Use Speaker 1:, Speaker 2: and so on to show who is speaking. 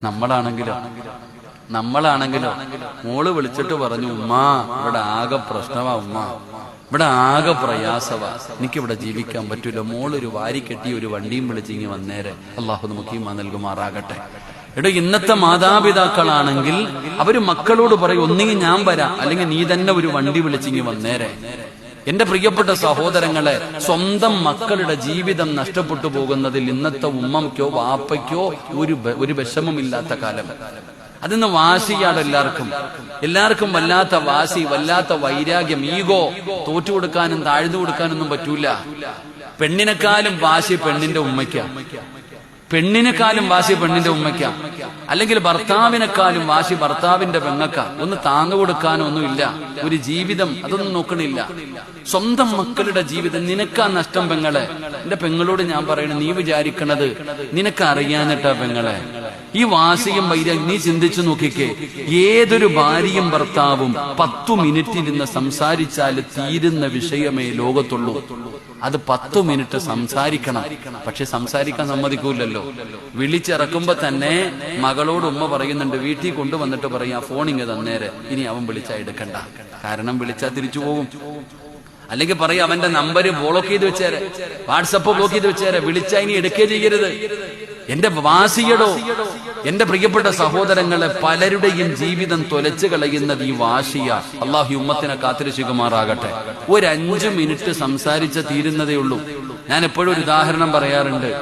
Speaker 1: നമ്മളാണെങ്കിലോ മോള് വിളിച്ചിട്ട് പറഞ്ഞു, ഉമ്മാ ഇവിടെ ആകെ പ്രശ്നമാ, ഉമ്മ ഇവിടെ ആകെ പ്രയാസവാ, എനിക്കിവിടെ ജീവിക്കാൻ പറ്റൂല, മോളൊരു വാരി കെട്ടി ഒരു വണ്ടിയും വിളിച്ചിങ്ങി വന്നേരെ. അള്ളാഹു നമുക്ക് ഈമാൻ നൽകുമാറാകട്ടെ. എടോ, ഇന്നത്തെ മാതാപിതാക്കളാണെങ്കിൽ അവര് മക്കളോട് പറയും, ഒന്നെങ്കിൽ ഞാൻ വരാം, അല്ലെങ്കിൽ നീ തന്നെ ഒരു വണ്ടി വിളിച്ചിങ്ങി വന്നേരെ. എന്റെ പ്രിയപ്പെട്ട സഹോദരങ്ങളെ, സ്വന്തം മക്കളുടെ ജീവിതം നഷ്ടപ്പെട്ടു പോകുന്നതിൽ ഇന്നത്തെ ഉമ്മയ്ക്കോ വാപ്പയ്ക്കോ ഒരു വിഷമമില്ലാത്ത കാലം. അതിന്ന് വാശിയാണ് എല്ലാവർക്കും വല്ലാത്ത വാശി, വല്ലാത്ത വൈരാഗ്യം, ഈഗോ. തോറ്റു കൊടുക്കാനും താഴ്ന്നു കൊടുക്കാനൊന്നും പറ്റൂല. പെണ്ണിനെക്കാളും വാശി പെണ്ണിന്റെ ഉമ്മയ്ക്ക, അല്ലെങ്കിൽ ഭർത്താവിനെക്കാളും വാശി ഭർത്താവിന്റെ പെങ്ങക്ക. ഒന്ന് താങ്ങു കൊടുക്കാനോ ഒന്നുമില്ല, ഒരു ജീവിതം അതൊന്നും നോക്കണില്ല. സ്വന്തം മക്കളുടെ ജീവിതം നിനക്കാ നഷ്ടം പെങ്ങളെ. എന്റെ പെങ്ങളോട് ഞാൻ പറയണ, നീ വിചാരിക്കണത് നിനക്ക് അറിയാനിട്ടാ പെങ്ങളെ. ഈ വാശിയും വൈരാഗ്യം നീ ചിന്തിച്ചു നോക്കിക്കേ. ഏതൊരു ഭാര്യയും ഭർത്താവും 10 മിനിറ്റിൽ നിന്ന് സംസാരിച്ചാൽ തീരുന്ന വിഷയമേ ലോകത്തുള്ളൂ. അത് 10 മിനിറ്റ് സംസാരിക്കണം. പക്ഷെ സംസാരിക്കാൻ സമ്മതിക്കൂലല്ലോ. വിളിച്ചിറക്കുമ്പോ തന്നെ മകളോട് ഉമ്മ പറയുന്നുണ്ട്, വീട്ടിൽ കൊണ്ടുവന്നിട്ട് പറയാ, ഫോണിങ് തന്നേരെ, ഇനി അവൻ വിളിച്ചാ എടുക്കണ്ട. കാരണം വിളിച്ചാൽ തിരിച്ചു പോകും. അല്ലെങ്കിൽ പറയാം, അവന്റെ നമ്പര് ബ്ലോക്ക് ചെയ്ത് വെച്ചേരെ, വാട്സപ്പ് ബ്ലോക്ക് ചെയ്ത് വെച്ചേരെ, വിളിച്ചാ ഇനി എടുക്കേ ചെയ്യരുത്. എന്റെ വാശിയടോ. എന്റെ പ്രിയപ്പെട്ട സഹോദരങ്ങളെ, പലരുടെയും ജീവിതം തൊലച്ചു കളയുന്നത് ഈ വാശിയ. അള്ളാഹു ഉമ്മത്തിനെ കാത്തിരക്ഷിക്കുമാറാകട്ടെ. ഒരു 5 മിനിറ്റ് സംസാരിച്ച തീരുന്നതേ ഉള്ളൂ. ഞാൻ എപ്പോഴും ഒരു ഉദാഹരണം പറയാറുണ്ട്.